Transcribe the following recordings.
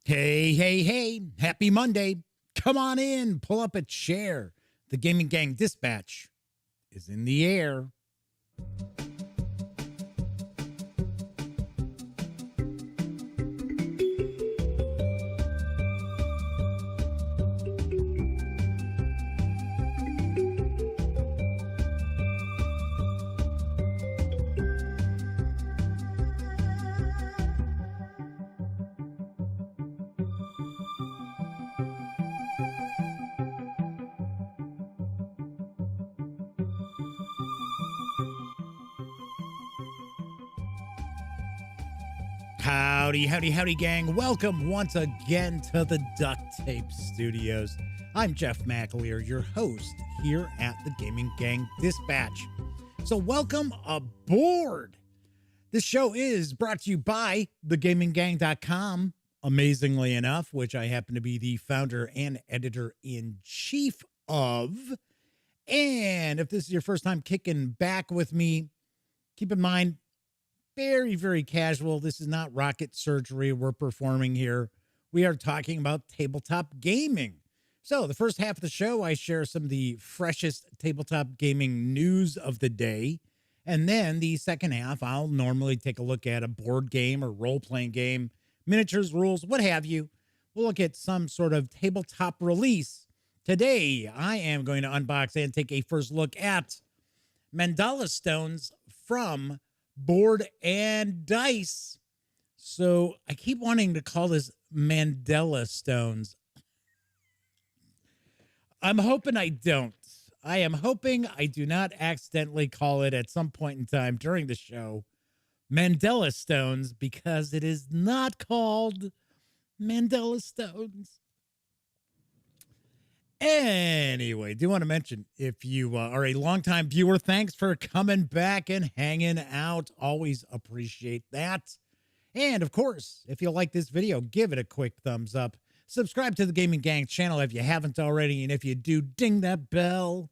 Hey, hey, hey, happy Monday. Come on in, pull up a chair. The Gaming Gang Dispatch is in the air. Howdy, howdy, howdy, gang. Welcome once again to the Duct Tape Studios. I'm Jeff McAleer, your host here at the Gaming Gang Dispatch. So, welcome aboard. This show is brought to you by thegaminggang.com, amazingly enough, which I happen to be the founder and editor-in-chief of. And if this is your first time kicking back with me, keep in mind, very, very casual. This is not rocket surgery we're performing here. We are talking about tabletop gaming. So the first half of the show, I share some of the freshest tabletop gaming news of the day. And then the second half, I'll normally take a look at a board game or role-playing game, miniatures, rules, what have you. We'll look at some sort of tabletop release. Today, I am going to unbox and take a first look at Mandala stones from Board and Dice. So I keep wanting to call this Mandela stones. I'm hoping I don't. I am hoping I do not accidentally call it at some point in time during the show Mandela stones, because it is not called Mandela stones. Anyway, do want to mention, if you are a longtime viewer, thanks for coming back and hanging out. Always appreciate that. And of course, if you like this video, give it a quick thumbs up. Subscribe to the Gaming Gang channel if you haven't already. And if you do, ding that bell.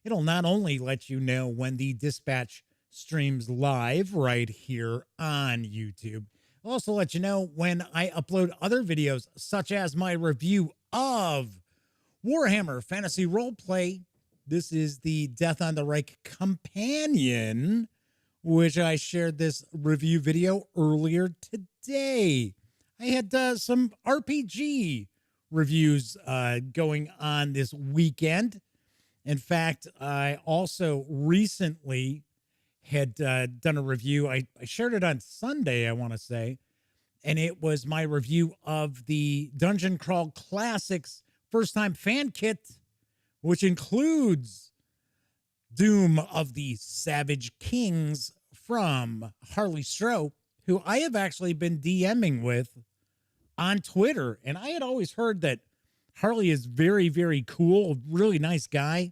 It'll not only let you know when the Dispatch streams live right here on YouTube, it'll also let you know when I upload other videos, such as my review of Warhammer Fantasy Roleplay. This is the Death on the Reich companion, which I shared this review video earlier today. I had some RPG reviews going on this weekend. In fact, I also recently had done a review. I shared it on Sunday, I want to say, and it was my review of the Dungeon Crawl Classics First Time Fan Kit, which includes Doom of the Savage Kings from Harley Stroh, who I have actually been DMing with on Twitter. And I had always heard that Harley is very, very cool, really nice guy.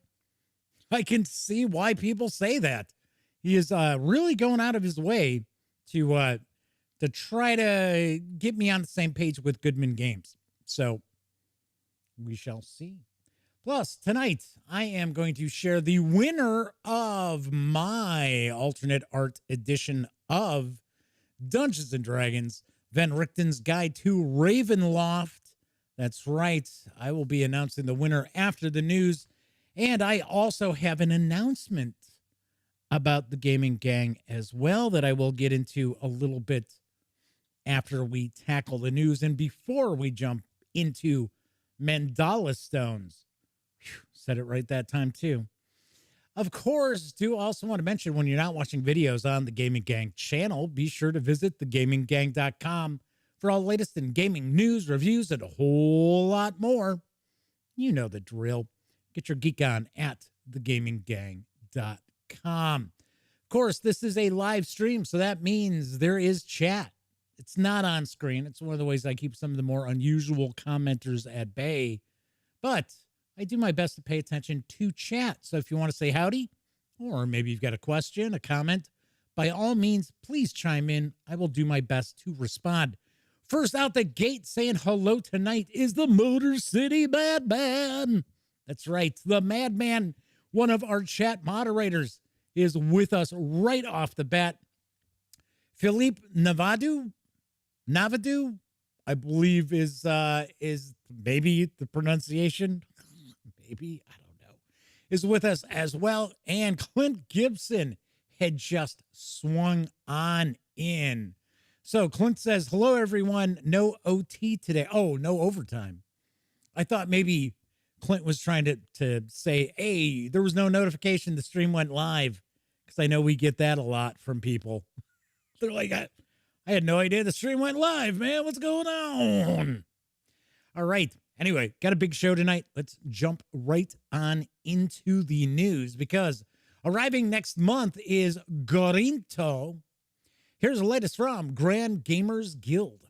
I can see why people say that. He is really going out of his way to try to get me on the same page with Goodman Games. So we shall see. Plus, tonight, I am going to share the winner of my alternate art edition of Dungeons & Dragons, Van Richten's Guide to Ravenloft. That's right. I will be announcing the winner after the news. And I also have an announcement about the Gaming Gang as well that I will get into a little bit after we tackle the news and before we jump into Mandala stones. Whew, said it right that time too. Of course, do also want to mention, when you're not watching videos on the Gaming Gang channel, be sure to visit thegaminggang.com for all the latest in gaming news, reviews, and a whole lot more. You know the drill. Get your geek on at thegaminggang.com. Of course, this is a live stream, so that means there is chat. It's not on screen. It's one of the ways I keep some of the more unusual commenters at bay. But I do my best to pay attention to chat. So if you want to say howdy, or maybe you've got a question, a comment, by all means, please chime in. I will do my best to respond. First out the gate saying hello tonight is the Motor City Madman. That's right, the Madman, one of our chat moderators, is with us right off the bat. Philippe Navadu, I believe is maybe the pronunciation, maybe, I don't know, is with us as well. And Clint Gibson had just swung on in. So Clint says, hello, everyone. No OT today. Oh, no overtime. I thought maybe Clint was trying to say, hey, there was no notification the stream went live, because I know we get that a lot from people. They're like, I had no idea the stream went live, man. What's going on? All right. Anyway, got a big show tonight. Let's jump right on into the news, because arriving next month is Gorinto. Here's the latest from Grand Gamers Guild.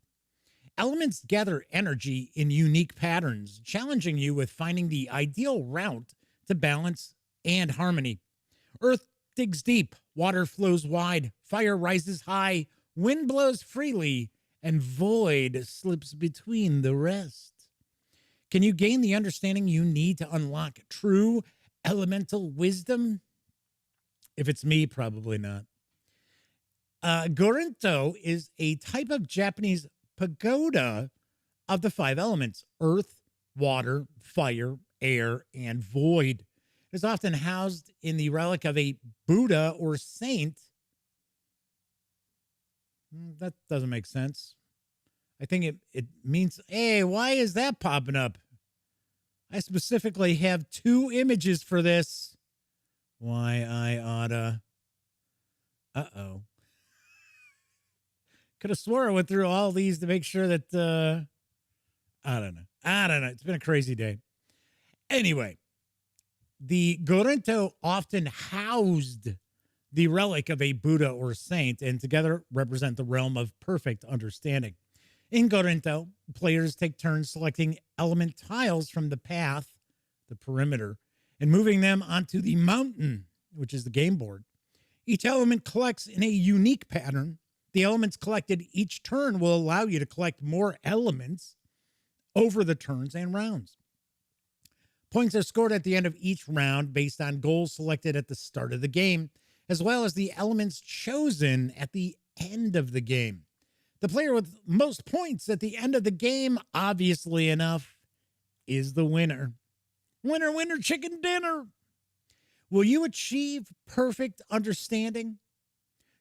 Elements gather energy in unique patterns, challenging you with finding the ideal route to balance and harmony. Earth digs deep, water flows wide, fire rises high, wind blows freely, and void slips between the rest. Can you gain the understanding you need to unlock true elemental wisdom? If it's me, probably not. Gorinto is a type of Japanese pagoda of the 5 elements: earth, water, fire, air, and void. It is often housed in the relic of a Buddha or saint. That doesn't make sense. I think it means, hey, why is that popping up? I specifically have 2 images for this. Why I oughta. Uh-oh. Could have swore I went through all these to make sure that, I don't know. It's been a crazy day. Anyway, the Gorinto often housed the relic of a Buddha or saint, and together represent the realm of perfect understanding. In Gorinto, players take turns selecting element tiles from the path, the perimeter, and moving them onto the mountain, which is the game board. Each element collects in a unique pattern. The elements collected each turn will allow you to collect more elements over the turns and rounds. Points are scored at the end of each round based on goals selected at the start of the game, as well as the elements chosen at the end of the game. The player with most points at the end of the game, obviously enough, is the winner. Winner, winner, chicken dinner. Will you achieve perfect understanding?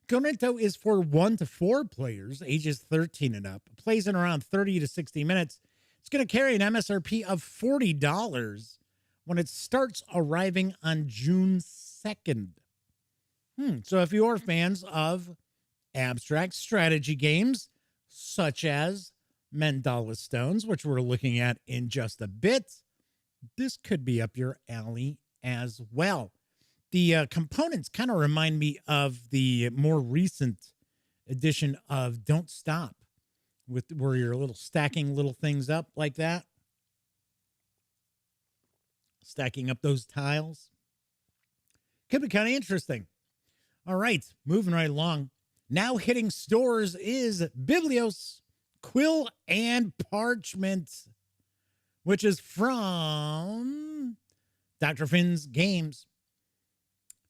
Gorinto is for 1 to 4 players, ages 13 and up. Plays in around 30 to 60 minutes. It's going to carry an MSRP of $40 when it starts arriving on June 2nd. So if you're fans of abstract strategy games, such as Mandala Stones, which we're looking at in just a bit, this could be up your alley as well. The components kind of remind me of the more recent edition of Don't Stop, with where you're stacking little things up like that. Stacking up those tiles. Could be kind of interesting. All right, moving right along. Now hitting stores is Biblios, Quill and Parchment, which is from Dr. Finn's Games.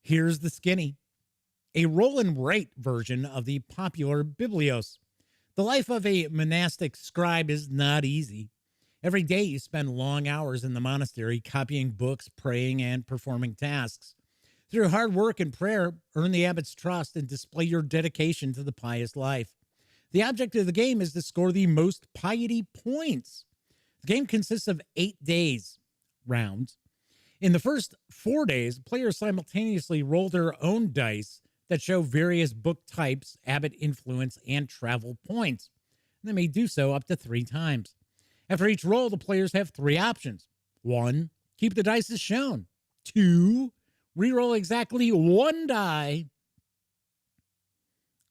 Here's the skinny, a roll and write version of the popular Biblios. The life of a monastic scribe is not easy. Every day you spend long hours in the monastery copying books, praying, and performing tasks. Through hard work and prayer, earn the abbot's trust and display your dedication to the pious life. The object of the game is to score the most piety points. The game consists of 8 days rounds. In the first 4 days, players simultaneously roll their own dice that show various book types, abbot influence, and travel points. And they may do so up to 3 times. After each roll, the players have 3 options. 1, keep the dice as shown. 2, reroll exactly 1 die.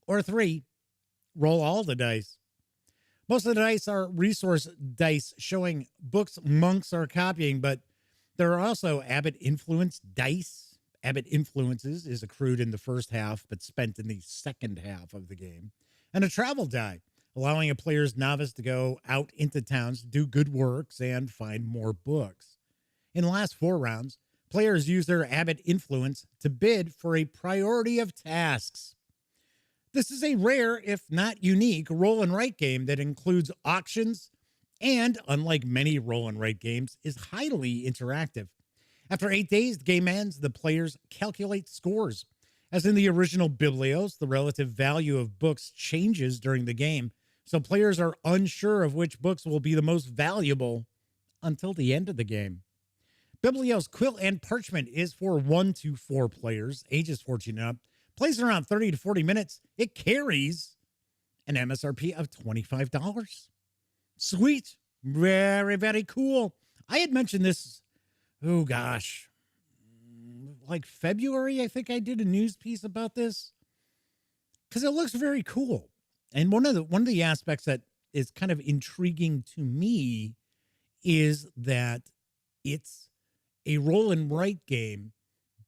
Or 3, roll all the dice. Most of the dice are resource dice showing books monks are copying, but there are also abbot influence dice. Abbot influences is accrued in the first half, but spent in the second half of the game. And a travel die, allowing a player's novice to go out into towns, do good works, and find more books. In the last 4 rounds, players use their abbot influence to bid for a priority of tasks. This is a rare, if not unique, roll and write game that includes auctions and, unlike many roll and write games, is highly interactive. After 8 days, the game ends, the players calculate scores. As in the original Biblios, the relative value of books changes during the game, so players are unsure of which books will be the most valuable until the end of the game. Biblios Quill and Parchment is for 1 to 4 players, ages 14 and up, plays around 30 to 40 minutes. It carries an MSRP of $25. Sweet. Very, very cool. I had mentioned this, oh gosh, like February, I think I did a news piece about this because it looks very cool. And one of the aspects that is kind of intriguing to me is that it's a roll and write game,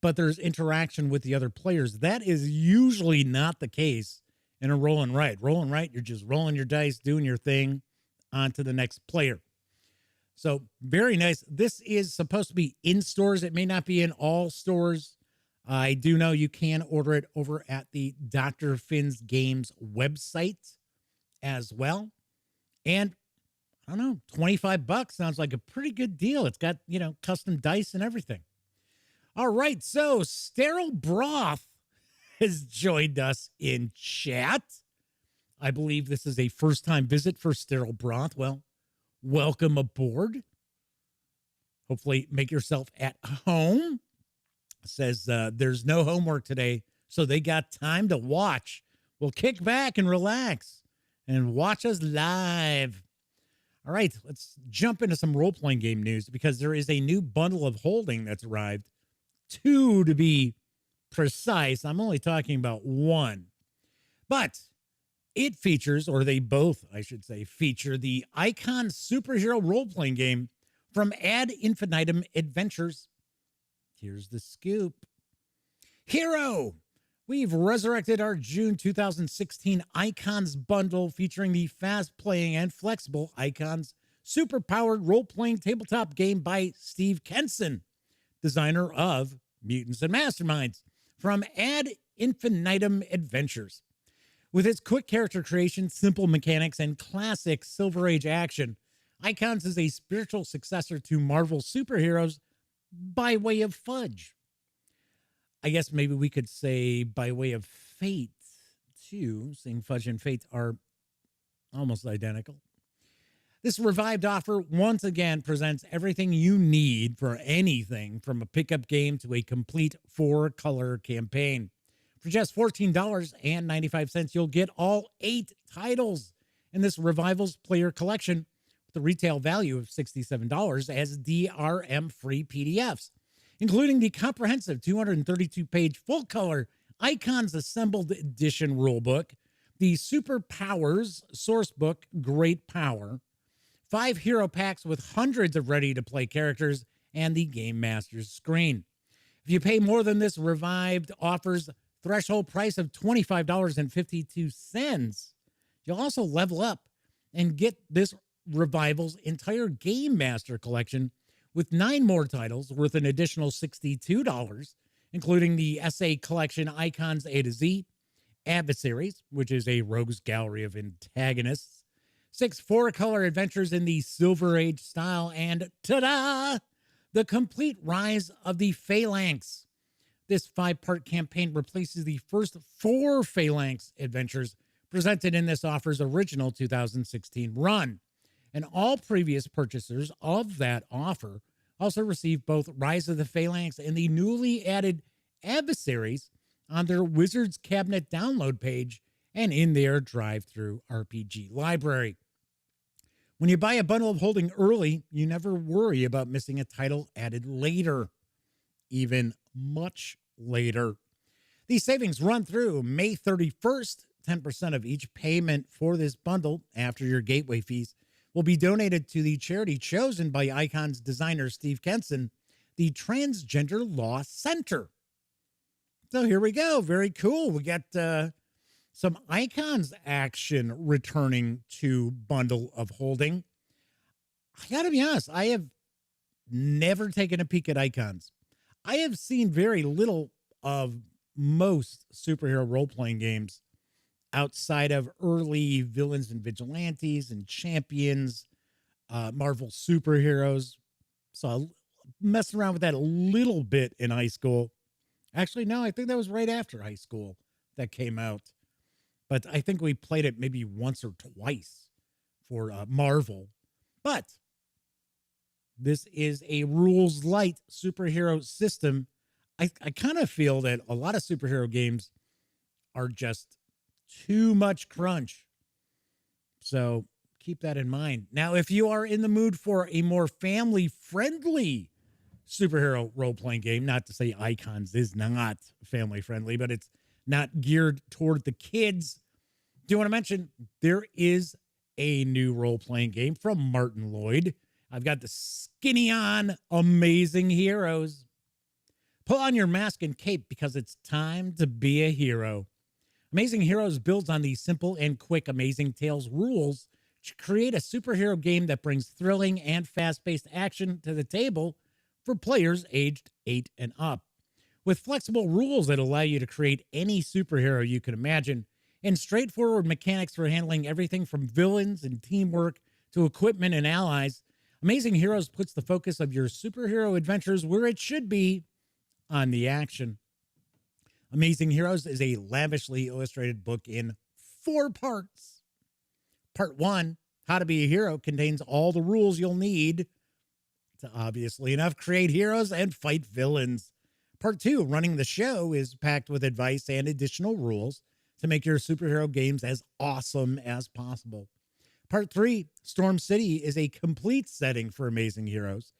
but there's interaction with the other players. That is usually not the case in a roll and write. Roll and write, you're just rolling your dice, doing your thing, on to the next player. So very nice. This is supposed to be in stores. It may not be in all stores. I do know you can order it over at the Dr. Finn's Games website as well. And I don't know, $25 sounds like a pretty good deal. It's got, custom dice and everything. All right. So Sterile Broth has joined us in chat. I believe this is a first-time visit for Sterile Broth. Well, welcome aboard. Hopefully make yourself at home. Says there's no homework today, so they got time to watch. Well, kick back and relax and watch us live. All right, let's jump into some role-playing game news because there is a new bundle of holding that's arrived. 2 to be precise. I'm only talking about 1. But it features, or they both, I should say, feature the Icon superhero role-playing game from Ad Infinitum Adventures. Here's the scoop. Hero! We've resurrected our June 2016 Icons bundle featuring the fast-playing and flexible Icons super-powered role-playing tabletop game by Steve Kenson, designer of Mutants and Masterminds, from Ad Infinitum Adventures. With its quick character creation, simple mechanics, and classic Silver Age action, Icons is a spiritual successor to Marvel superheroes by way of fudge. I guess maybe we could say by way of fate, too, seeing fudge and fate are almost identical. This revived offer once again presents everything you need for anything from a pickup game to a complete 4-color campaign. For just $14.95, you'll get all 8 titles in this Revivals player collection with a retail value of $67 as DRM-free PDFs, including the comprehensive 232-page full-color Icons Assembled Edition rulebook, the Super Powers Sourcebook Great Power, 5 hero packs with hundreds of ready-to-play characters, and the Game Master's screen. If you pay more than this revived offers threshold price of $25.52, you'll also level up and get this Revival's entire Game Master collection with 9 more titles worth an additional $62, including the essay collection Icons A to Z, Adversaries, which is a rogues gallery of antagonists, 6 4-color adventures in the Silver Age style, and ta-da! The complete rise of the Phalanx. This 5-part campaign replaces the first 4 Phalanx adventures presented in this offer's original 2016 run. And all previous purchasers of that offer also receive both Rise of the Phalanx and the newly added Adversaries on their Wizards Cabinet download page and in their drive-through RPG library. When you buy a bundle of holding early, you never worry about missing a title added later, even much later. These savings run through May 31st. 10% of each payment for this bundle after your gateway fees will be donated to the charity chosen by Icons designer Steve Kenson, the Transgender Law Center. So here we go. Very cool. We got some Icons action returning to Bundle of Holding. I got to be honest, I have never taken a peek at Icons. I have seen very little of most superhero role-playing games outside of early villains and vigilantes and champions, Marvel superheroes. So I messed around with that a little bit in high school. Actually, no, I think that was right after high school that came out. But I think we played it maybe once or twice for Marvel. But this is a rules light superhero system. I kind of feel that a lot of superhero games are just too much crunch. So keep that in mind. Now, if you are in the mood for a more family friendly superhero role playing game, not to say Icons is not family friendly, but it's not geared toward the kids. Do you want to mention there is a new role playing game from Martin Lloyd? I've got the skinny on Amazing Heroes. Pull on your mask and cape because it's time to be a hero. Amazing Heroes builds on the simple and quick Amazing Tales rules to create a superhero game that brings thrilling and fast-paced action to the table for players aged 8 and up. With flexible rules that allow you to create any superhero you can imagine, and straightforward mechanics for handling everything from villains and teamwork to equipment and allies, Amazing Heroes puts the focus of your superhero adventures where it should be, on the action. Amazing Heroes is a lavishly illustrated book in 4 parts. Part 1, How to Be a Hero, contains all the rules you'll need to, obviously enough, create heroes and fight villains. Part 2, Running the Show, is packed with advice and additional rules to make your superhero games as awesome as possible. Part 3, Storm City, is a complete setting for Amazing Heroes.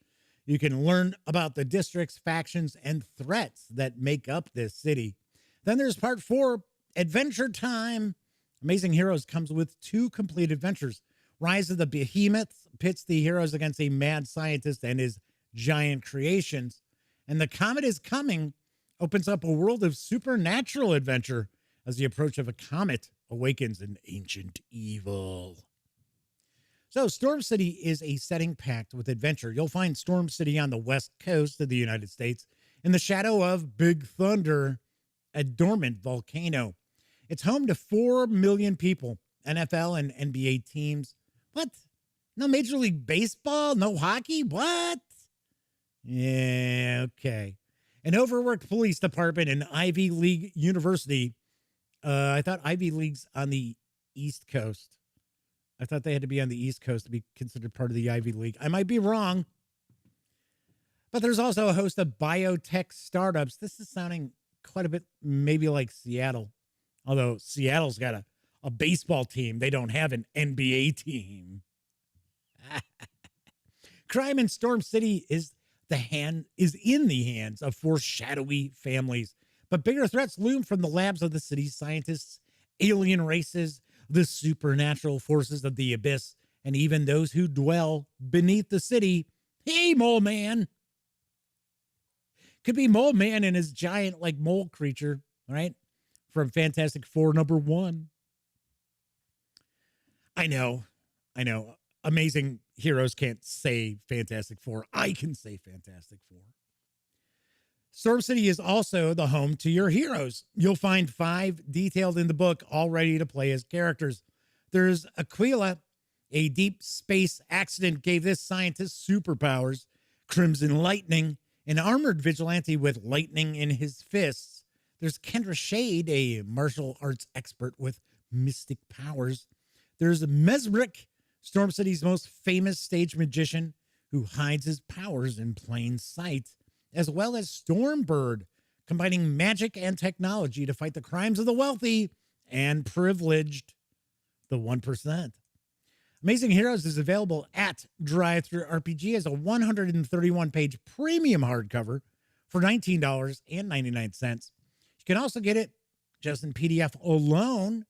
You can learn about the districts, factions, and threats that make up this city. Then there's Part 4, Adventure Time. Amazing Heroes comes with 2 complete adventures. Rise of the Behemoth pits the heroes against a mad scientist and his giant creations. And The Comet is Coming opens up a world of supernatural adventure as the approach of a comet awakens an ancient evil. So Storm City is a setting packed with adventure. You'll find Storm City on the west coast of the United States in the shadow of Big Thunder, a dormant volcano. It's home to 4 million people, NFL and NBA teams. What? No Major League Baseball? No hockey? What? Yeah, okay. An overworked police department, an Ivy League university. I thought Ivy League's on the East Coast. I thought they had to be on the East Coast to be considered part of the Ivy League. I might be wrong. But there's also a host of biotech startups. This is sounding quite a bit maybe like Seattle. Although Seattle's got a baseball team. They don't have an NBA team. Crime in Storm City is in the hands of 4 shadowy families. But bigger threats loom from the labs of the city's scientists, alien races, the supernatural forces of the abyss, and even those who dwell beneath the city. Hey, Mole Man. Could be Mole Man and his giant, like, mole creature, right? From Fantastic Four #1. I know. Amazing Heroes can't say Fantastic Four. I can say Fantastic Four. Storm City is also the home to your heroes. You'll find 5 detailed in the book, all ready to play as characters. There's Aquila. A deep space accident gave this scientist superpowers. Crimson Lightning, an armored vigilante with lightning in his fists. There's Kendra Shade, a martial arts expert with mystic powers. There's Mesric, Storm City's most famous stage magician who hides his powers in plain sight, as well as Stormbird, combining magic and technology to fight the crimes of the wealthy and privileged, the 1%. Amazing Heroes is available at Drive-Thru RPG as a 131-page premium hardcover for $19.99. You can also get it just in PDF alone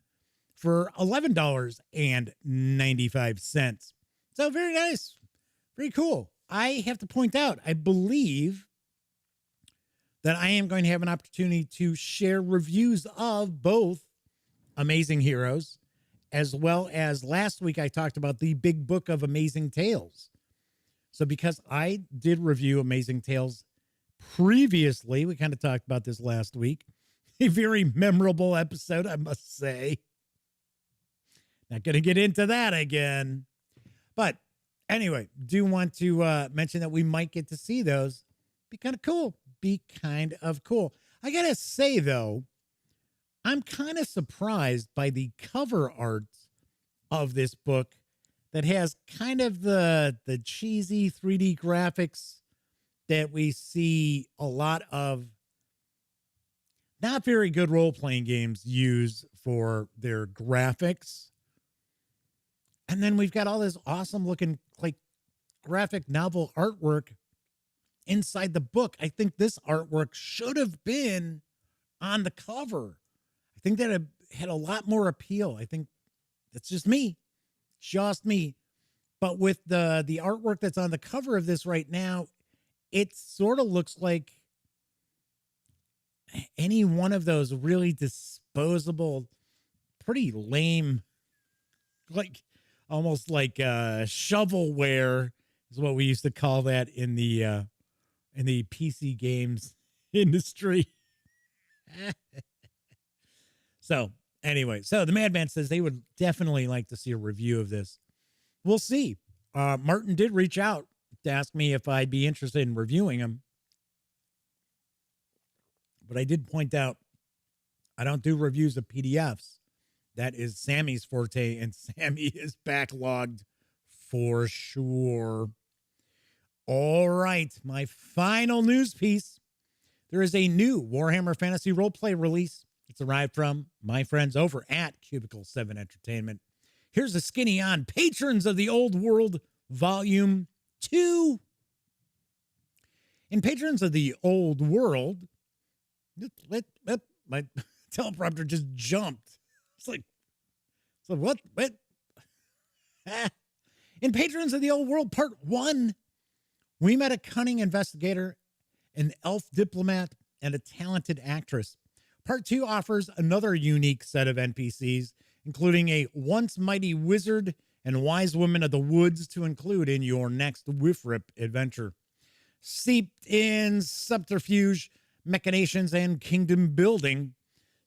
for $11.95. So very nice. Very cool. I have to point out, I believe that I am going to have an opportunity to share reviews of both Amazing Heroes, as well as last week I talked about the Big Book of Amazing Tales. So because I did review Amazing Tales previously, we kind of talked about this last week, a very memorable episode, I must say. Not going to get into that again. But anyway, do want to mention that we might get to see those. Be kind of cool. Be kind of cool. I got to say, though, I'm kind of surprised by the cover art of this book that has kind of the cheesy 3D graphics that we see a lot of not very good role-playing games use for their graphics. And then we've got all this awesome looking like graphic novel artwork inside the book. I think this artwork should have been on the cover. I think that it had a lot more appeal. I think that's just me. But with the artwork that's on the cover of this right now, it sort of looks like any one of those really disposable, pretty lame, like almost like shovelware is what we used to call that in the PC games industry. So anyway, so the Madman says they would definitely like to see a review of this. We'll see. Martin did reach out to ask me if I'd be interested in reviewing them. But I did point out I don't do reviews of PDFs. That is Sammy's forte, and Sammy is backlogged for sure. All right, my final news piece. There is a new Warhammer Fantasy Roleplay release. It's arrived from my friends over at Cubicle 7 Entertainment. Here's a skinny on Patrons of the Old World, Volume 2. In Patrons of the Old World, my teleprompter just jumped. It's like what? In Patrons of the Old World, Part 1, we met a cunning investigator, an elf diplomat, and a talented actress. Part 2 offers another unique set of NPCs, including a once mighty wizard and wise woman of the woods to include in your next Whiffrip adventure. Steeped in subterfuge, machinations, and kingdom building,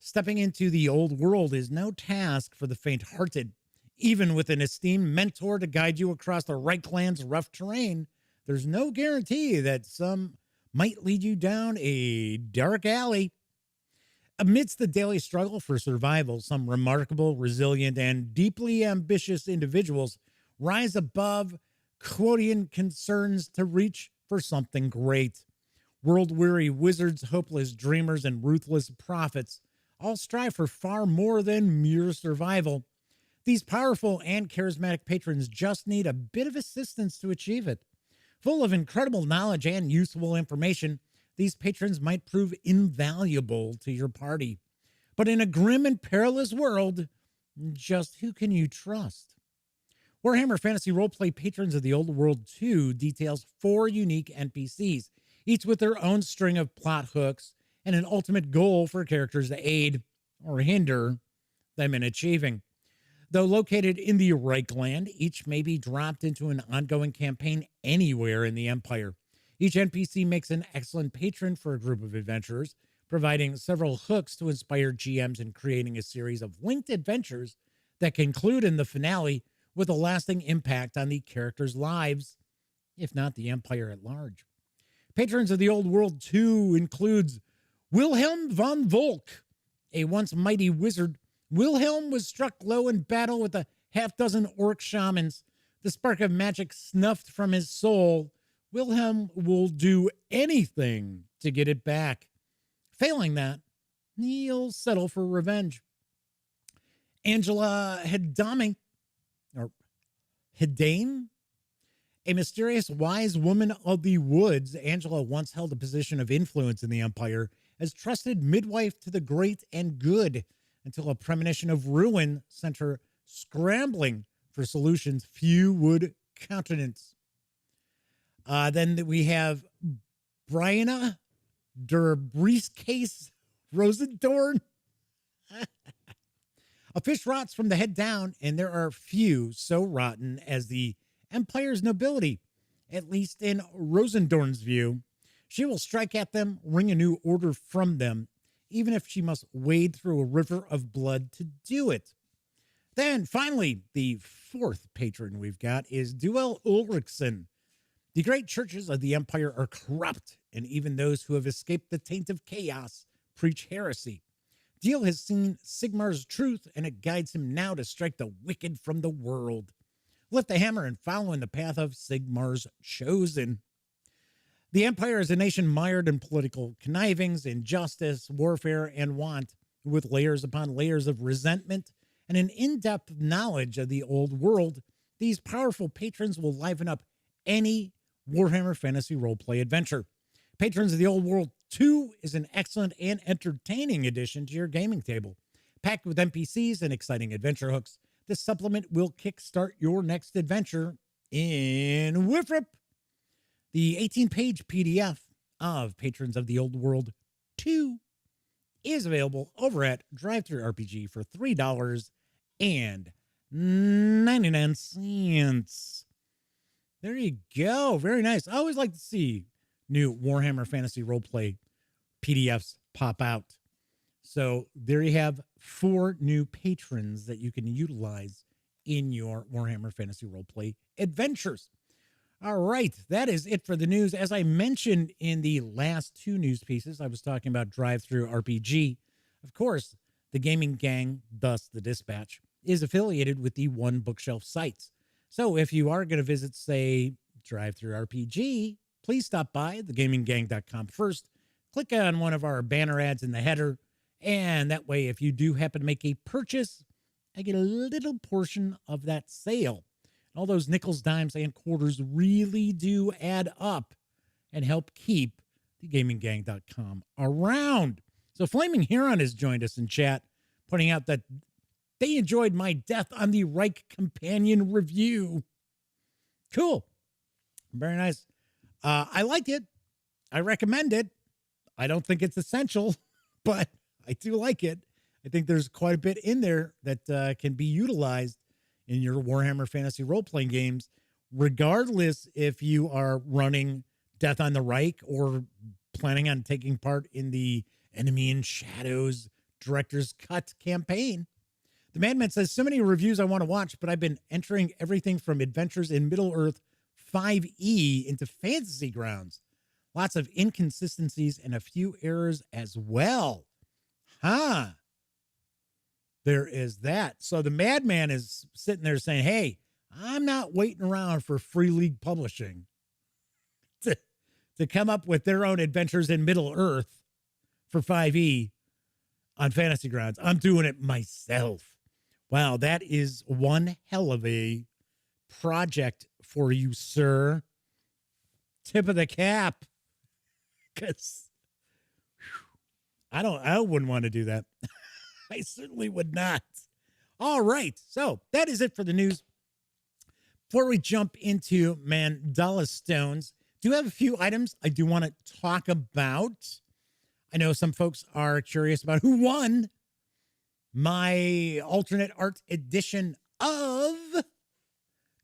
stepping into the old world is no task for the faint-hearted. Even with an esteemed mentor to guide you across the Reichland's rough terrain, there's no guarantee that some might lead you down a dark alley. Amidst the daily struggle for survival, some remarkable, resilient, and deeply ambitious individuals rise above quotidian concerns to reach for something great. World-weary wizards, hopeless dreamers, and ruthless prophets all strive for far more than mere survival. These powerful and charismatic patrons just need a bit of assistance to achieve it. Full of incredible knowledge and useful information, these patrons might prove invaluable to your party. But in a grim and perilous world, just who can you trust? Warhammer Fantasy Roleplay Patrons of the Old World 2 details 4 unique NPCs, each with their own string of plot hooks and an ultimate goal for characters to aid or hinder them in achieving. Though located in the Reichland, each may be dropped into an ongoing campaign anywhere in the Empire. Each NPC makes an excellent patron for a group of adventurers, providing several hooks to inspire GMs in creating a series of linked adventures that conclude in the finale with a lasting impact on the characters' lives, if not the Empire at large. Patrons of the Old World 2 includes Wilhelm von Volk, a once mighty wizard. Wilhelm was struck low in battle with a half-dozen orc shamans. The spark of magic snuffed from his soul. Wilhelm will do anything to get it back. Failing that, he'll settle for revenge. Angela Hedame, a mysterious wise woman of the woods. Angela once held a position of influence in the Empire as trusted midwife to the great and good, until a premonition of ruin sent her scrambling for solutions few would countenance. Then we have Brianna der Briefcase Rosendorn. A fish rots from the head down, and there are few so rotten as the Empire's nobility, at least in Rosendorn's view. She will strike at them, wring a new order from them, even if she must wade through a river of blood to do it. Then finally, the fourth patron we've got is Duel Ulrichsen. The great churches of the empire are corrupt, and even those who have escaped the taint of chaos preach heresy. Deal has seen Sigmar's truth, and it guides him now to strike the wicked from the world. Lift the hammer and follow in the path of Sigmar's chosen. The empire is a nation mired in political connivings, injustice, warfare, and want, with layers upon layers of resentment and an in-depth knowledge of the old world. These powerful patrons will liven up any Warhammer Fantasy Roleplay adventure. Patrons of the Old World 2 is an excellent and entertaining addition to your gaming table. Packed with NPCs and exciting adventure hooks, this supplement will kickstart your next adventure in Wifrip. The 18-page PDF of Patrons of the Old World 2 is available over at DriveThruRPG for $3.99. There you go. Very nice. I always like to see new Warhammer Fantasy Roleplay PDFs pop out. So there you have 4 new patrons that you can utilize in your Warhammer Fantasy Roleplay adventures. All right, that is it for the news. As I mentioned in the last 2 news pieces, I was talking about DriveThruRPG. Of course, the gaming gang, thus the Dispatch, is affiliated with the One Bookshelf sites. So if you are going to visit, say, DriveThruRPG, please stop by thegaminggang.com first. Click on one of our banner ads in the header, and that way, if you do happen to make a purchase, I get a little portion of that sale. All those nickels, dimes, and quarters really do add up and help keep thegaminggang.com around. So Flaming Huron has joined us in chat, pointing out that they enjoyed my Death on the Reich companion review. Cool. Very nice. I liked it. I recommend it. I don't think it's essential, but I do like it. I think there's quite a bit in there that can be utilized in your Warhammer Fantasy role-playing games, regardless if you are running Death on the Reich or planning on taking part in the Enemy in Shadows Director's Cut campaign. The Madman says, so many reviews I want to watch, but I've been entering everything from Adventures in Middle-earth 5e into Fantasy Grounds. Lots of inconsistencies and a few errors as well. Huh. There is that. So the Madman is sitting there saying, hey, I'm not waiting around for Free League Publishing to come up with their own Adventures in Middle-earth for 5e on Fantasy Grounds. I'm doing it myself. Wow, that is one hell of a project for you, sir. Tip of the cap. Because I wouldn't want to do that. I certainly would not. All right. So that is it for the news. Before we jump into Mandala Stones, do have a few items I do want to talk about. I know some folks are curious about who won my alternate art edition of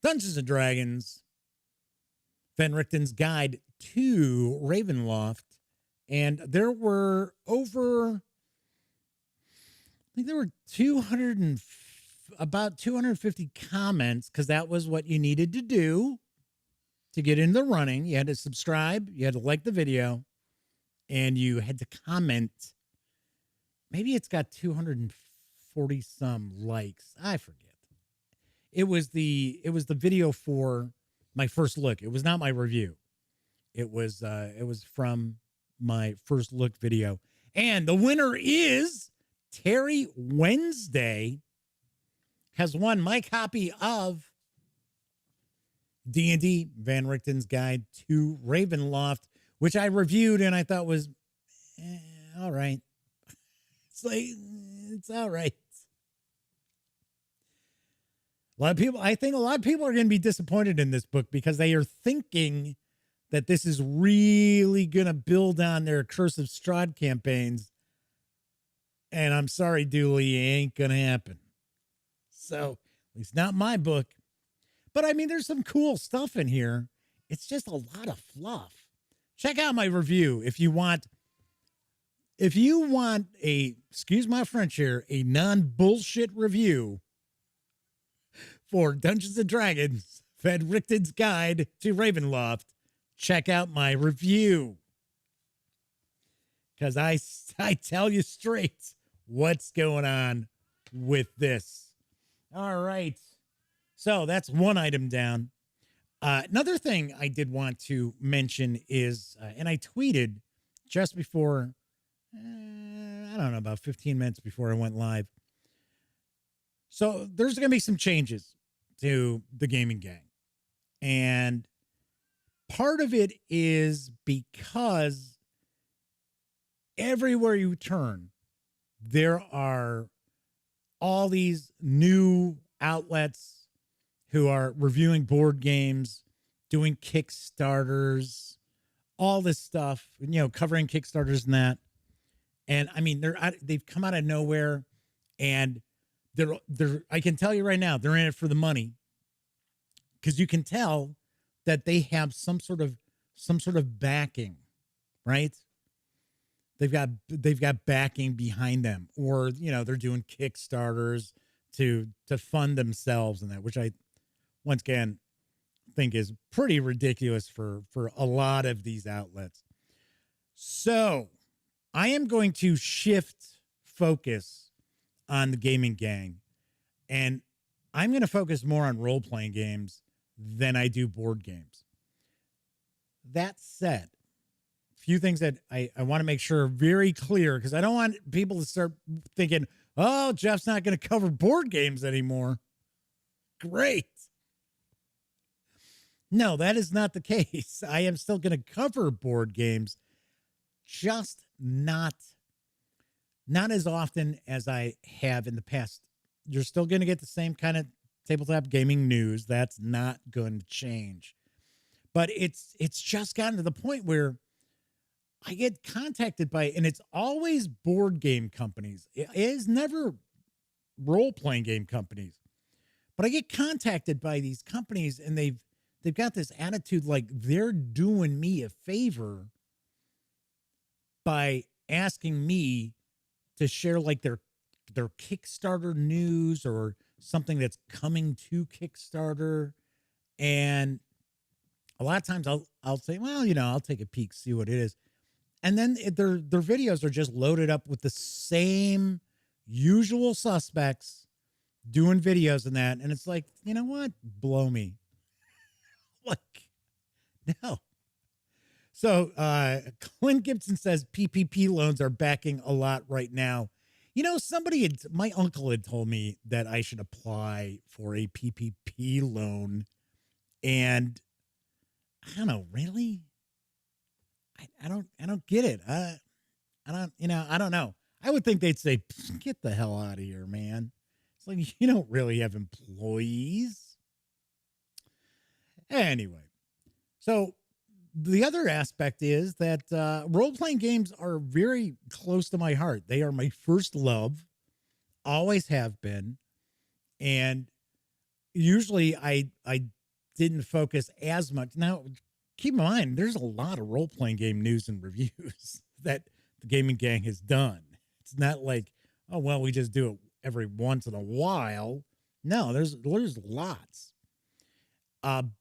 Dungeons & Dragons, Van Richten's Guide to Ravenloft. And there were there were about 250 comments, because that was what you needed to do to get in the running. You had to subscribe, you had to like the video, and you had to comment. Maybe it's got 240 some likes. I forget. It was the video for my first look. It was not my review. It was from my first look video. And the winner is Terry Wednesday, has won my copy of D&D Van Richten's Guide to Ravenloft, which I reviewed and I thought was all right. It's all right. I think a lot of people are going to be disappointed in this book because they are thinking that this is really going to build on their Curse of Strahd campaigns. And I'm sorry, Dooley, it ain't going to happen. So, at least not my book. But I mean, there's some cool stuff in here. It's just a lot of fluff. Check out my review if you want a, excuse my French here, a non-bullshit review for Dungeons and Dragons, Fed Richten's Guide to Ravenloft, check out my review. Because I tell you straight what's going on with this. All right. So that's one item down. Another thing I did want to mention is, and I tweeted just before, I don't know, about 15 minutes before I went live. So there's going to be some changes to the gaming gang. And part of it is because everywhere you turn, there are all these new outlets who are reviewing board games, doing Kickstarters, all this stuff, covering Kickstarters and that. And I mean, they've come out of nowhere, and I can tell you right now, they're in it for the money, because you can tell that they have some sort of backing, right? They've got backing behind them, or they're doing Kickstarters to fund themselves and that, which I once again think is pretty ridiculous for a lot of these outlets. So I am going to shift focus on the gaming gang, and I'm going to focus more on role-playing games than I do board games. That said, a few things that I want to make sure are very clear, because I don't want people to start thinking, oh, Jeff's not going to cover board games anymore. Great. No, that is not the case. I am still going to cover board games, just not as often as I have in the past. You're still going to get the same kind of tabletop gaming news. That's not going to change. But it's just gotten to the point where I get contacted by, and it's always board game companies. It is never role-playing game companies. But I get contacted by these companies, and they've got this attitude like they're doing me a favor by asking me to share like their Kickstarter news or something that's coming to Kickstarter. And a lot of times I'll say, well, I'll take a peek, see what it is. And then their videos are just loaded up with the same usual suspects doing videos and that. And it's like, you know what? Blow me. Like, no. So Clint Gibson says PPP loans are backing a lot right now. My uncle had told me that I should apply for a PPP loan. And I don't know, really? I don't get it. I don't know. I would think they'd say, get the hell out of here, man. It's like, you don't really have employees. Anyway, so the other aspect is that role-playing games are very close to my heart. They are my first love, always have been. And usually I didn't focus as much. Now, keep in mind, there's a lot of role-playing game news and reviews that the gaming gang has done. It's not like, oh, well, we just do it every once in a while. No, there's lots.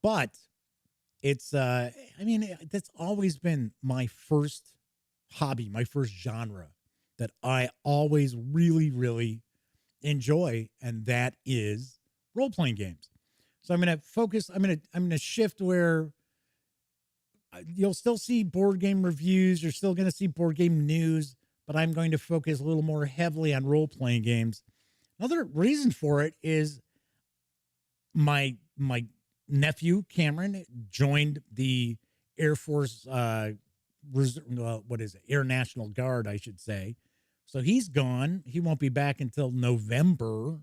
But it's, that's always been my first hobby, my first genre that I always really, really enjoy. And that is role-playing games. So I'm going to focus, I'm going to shift where you'll still see board game reviews. You're still going to see board game news, but I'm going to focus a little more heavily on role-playing games. Another reason for it is my nephew, Cameron, joined the Air Force, Air National Guard, I should say. So he's gone. He won't be back until November.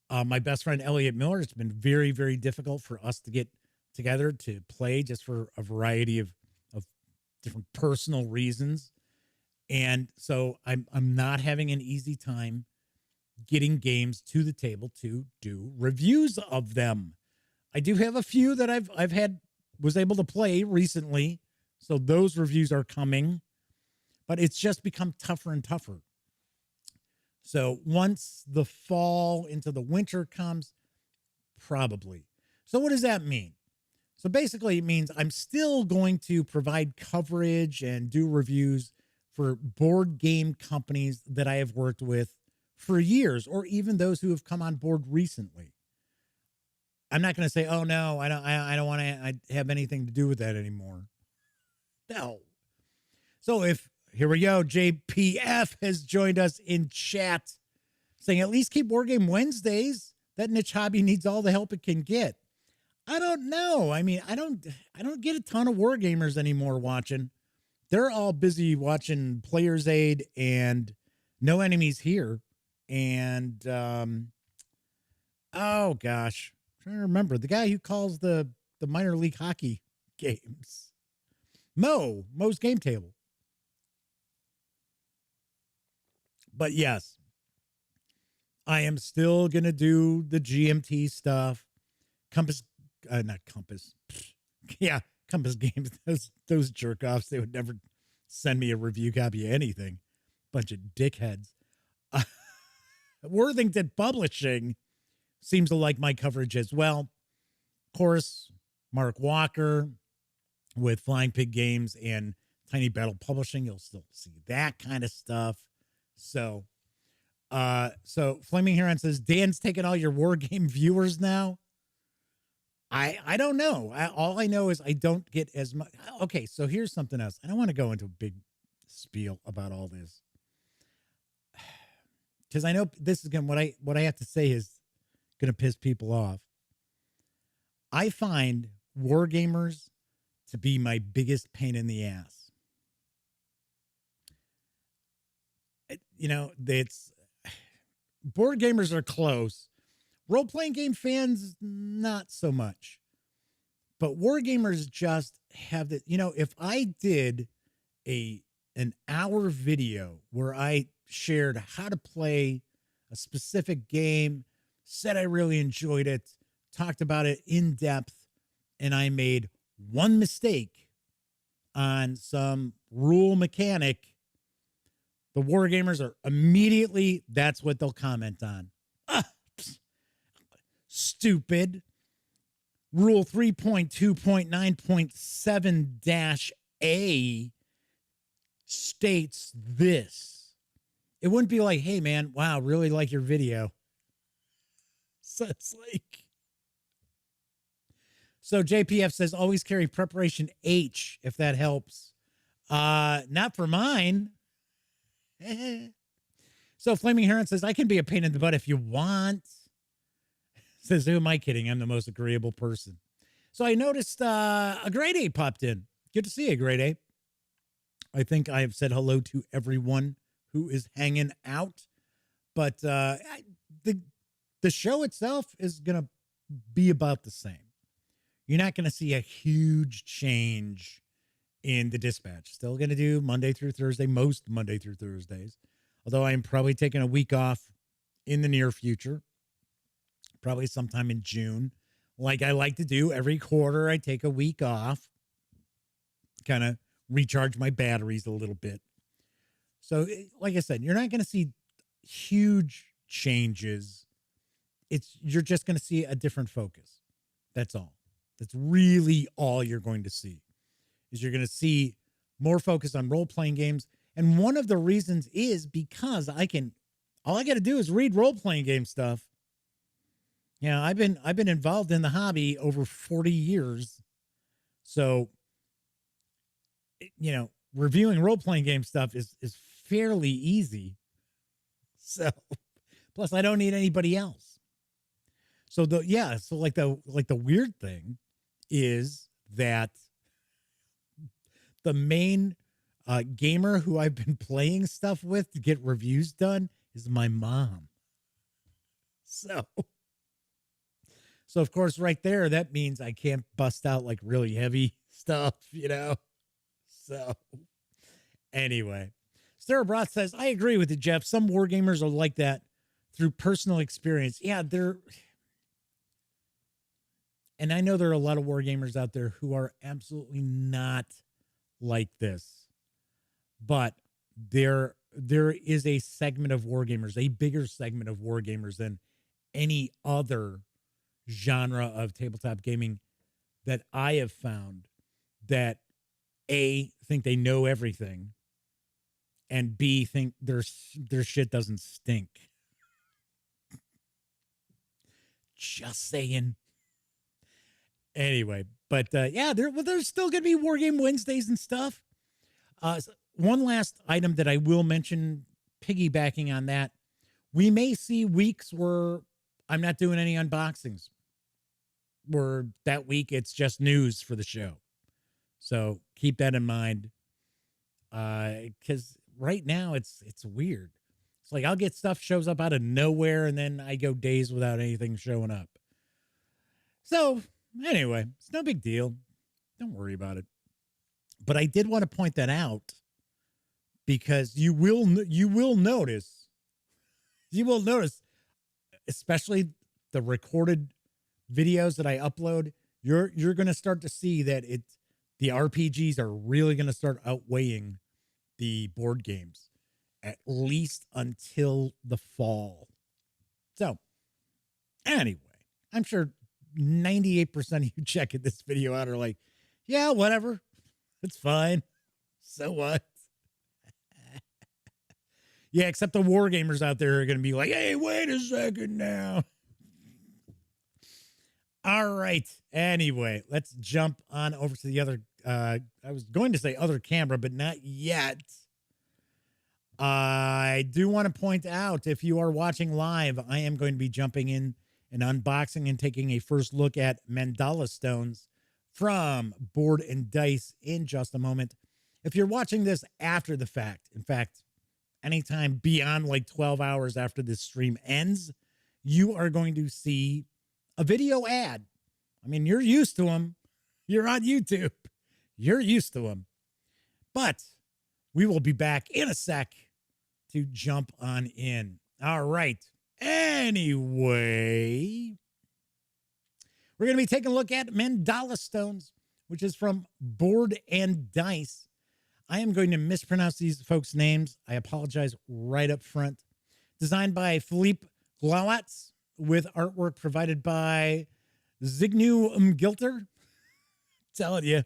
My best friend, Elliot Miller, it's been very, very difficult for us to get together to play just for a variety of different personal reasons. And so I'm not having an easy time getting games to the table to do reviews of them. I do have a few that was able to play recently. So those reviews are coming, but it's just become tougher and tougher. So once the fall into the winter comes, Probably. So what does that mean? So basically, it means I'm still going to provide coverage and do reviews for board game companies that I have worked with for years, or even those who have come on board recently. I'm not going to say, "Oh no, I don't want to have anything to do with that anymore." No. So if here we go, JPF has joined us in chat, saying at least keep War Game Wednesdays. That niche hobby needs all the help it can get. I don't know. I mean, I don't get a ton of war gamers anymore watching. They're all busy watching Player's Aid and No Enemies Here. And oh gosh, I'm trying to remember the guy who calls the minor league hockey games. Mo's Game Table. But yes, I am still gonna do the GMT stuff. Not Compass. Yeah, Compass Games. Those jerk offs. They would never send me a review copy of anything. Bunch of dickheads. Worthington Publishing seems to like my coverage as well. Of course, Mark Walker with Flying Pig Games and Tiny Battle Publishing. You'll still see that kind of stuff. So Flaming Heron says, Dan's taking all your war game viewers now. I don't know. All I know is I don't get as much. Okay, so here's something else. I don't want to go into a big spiel about all this, because I know this is going what I have to say is going to piss people off. I find war gamers to be my biggest pain in the ass. It's board gamers are close. Role-playing game fans, not so much. But war gamers just have that. If I did an hour video where I shared how to play a specific game, said I really enjoyed it, talked about it in depth, and I made one mistake on some rule mechanic, the war gamers are immediately, that's what they'll comment on. Stupid. Rule 3.2.9.7-A states this. It wouldn't be like, hey, man, wow, really like your video. So it's like. So JPF says, always carry preparation H if that helps. Not for mine. So Flaming Heron says, I can be a pain in the butt if you want. Says, who am I kidding? I'm the most agreeable person. So I noticed a Grade A popped in. Good to see you, Grade A. I think I have said hello to everyone who is hanging out. But the show itself is going to be about the same. You're not going to see a huge change in the dispatch. Still going to do Monday through Thursday, most Monday through Thursdays. Although I am probably taking a week off in the near future. Probably sometime in June. Like I like to do every quarter, I take a week off. Kind of recharge my batteries a little bit. So, like I said, you're not going to see huge changes. You're just going to see a different focus. That's all. That's really all you're going to see. Is you're going to see more focus on role-playing games. And one of the reasons is because all I got to do is read role-playing game stuff. I've been involved in the hobby over 40 years. So, reviewing role-playing game stuff is fairly easy. So, plus I don't need anybody else. So the weird thing is that the main gamer who I've been playing stuff with to get reviews done is my mom. So of course, right there, that means I can't bust out like really heavy stuff, So anyway, Sarah Broth says, I agree with you, Jeff. Some war gamers are like that through personal experience. Yeah, and I know there are a lot of war gamers out there who are absolutely not like this, but there is a segment of war gamers, a bigger segment of war gamers than any other genre of tabletop gaming that I have found that A, think they know everything, and B, think their shit doesn't stink. Just saying. Anyway, but yeah, there's still gonna be War Game Wednesdays and stuff. One last item that I will mention, piggybacking on that, we may see weeks where I'm not doing any unboxings. Where that week it's just news for the show. So keep that in mind. Because right now it's weird. It's like I'll get stuff shows up out of nowhere, and then I go days without anything showing up. So anyway, it's no big deal. Don't worry about it. But I did want to point that out because you will notice, especially the recorded videos that I upload, you're going to start to see that the RPGs are really going to start outweighing the board games, at least until the fall. So anyway, I'm sure 98% of you checking this video out are like, yeah, whatever. It's fine. So what? Yeah, except the war gamers out there are going to be like, hey, wait a second now. All right. Anyway, let's jump on over to the other. I was going to say other camera, but not yet. I do want to point out, if you are watching live, I am going to be jumping in and unboxing and taking a first look at Mandala stones from Board and Dice in just a moment. If you're watching this after the fact, in fact, anytime beyond like 12 hours after this stream ends, you are going to see a video ad. I mean, you're used to them. You're on YouTube. You're used to them. But we will be back in a sec to jump on in. All right. Anyway, we're going to be taking a look at Mandala stones, which is from Board and Dice. I am going to mispronounce these folks' names. I apologize right up front. Designed by Philippe Glauatz, with artwork provided by Zygmunt Umgilter. Telling you.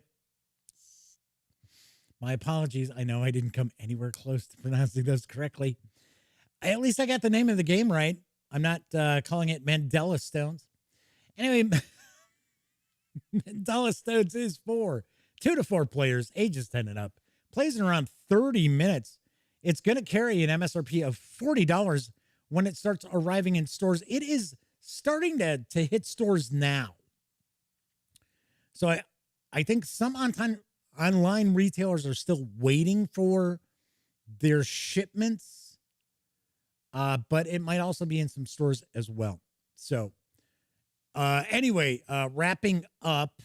My apologies. I know I didn't come anywhere close to pronouncing those correctly. At least I got the name of the game right. I'm not calling it Mandela Stones. Anyway, Mandala Stones is for 2 to 4 players, ages 10 and up. Plays in around 30 minutes. It's going to carry an MSRP of $40 when it starts arriving in stores. It is starting to hit stores now. So I think some online retailers are still waiting for their shipments, but it might also be in some stores as well. So anyway, wrapping up,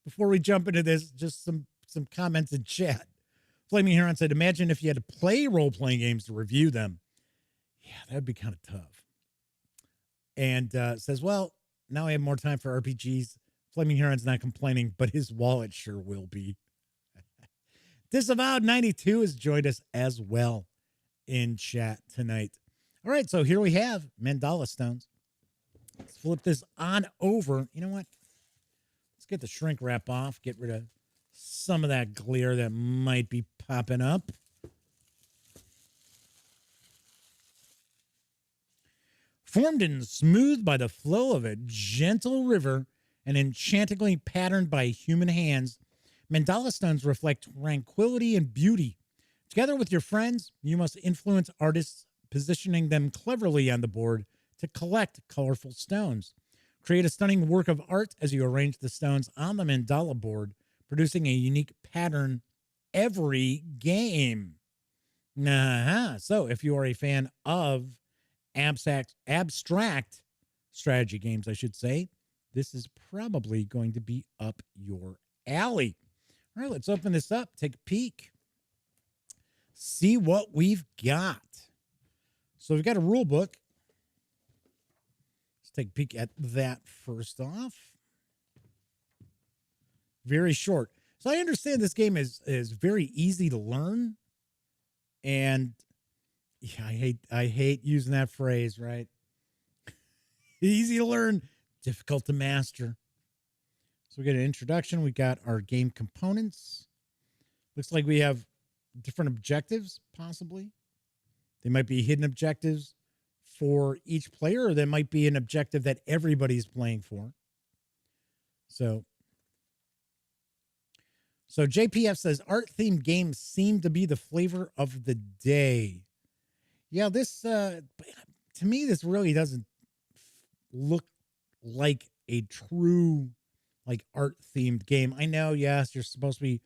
before we jump into this, just some comments in chat. Flaming Heron said, imagine if you had to play role-playing games to review them. Yeah, that'd be kind of tough. And says, well, now I have more time for RPGs. Flaming Heron's not complaining, but his wallet sure will be. Disavowed 92 has joined us as well in chat tonight. All right, so here we have Mandala stones. Let's flip this on over. You know what? Let's get the shrink wrap off, get rid of some of that glare that might be popping up. Formed and smoothed by the flow of a gentle river and enchantingly patterned by human hands, Mandala stones reflect tranquility and beauty. Together with your friends, you must influence artists, positioning them cleverly on the board to collect colorful stones. Create a stunning work of art as you arrange the stones on the Mandala board, producing a unique pattern every game. So if you are a fan of abstract strategy games, I should say, this is probably going to be up your alley. All right, let's open this up, take a peek, see what we've got. So we've got a rule book. Let's take a peek at that first off. Very short. So I understand this game is very easy to learn. And yeah, I hate using that phrase, right? Easy to learn, difficult to master. So we get an introduction. We got our game components. Looks like we have different objectives, possibly. They might be hidden objectives for each player, or there might be an objective that everybody's playing for. So JPF says art-themed games seem to be the flavor of the day. Yeah, this to me, this really doesn't look like a true like art-themed game. I know, yes, you're supposed to be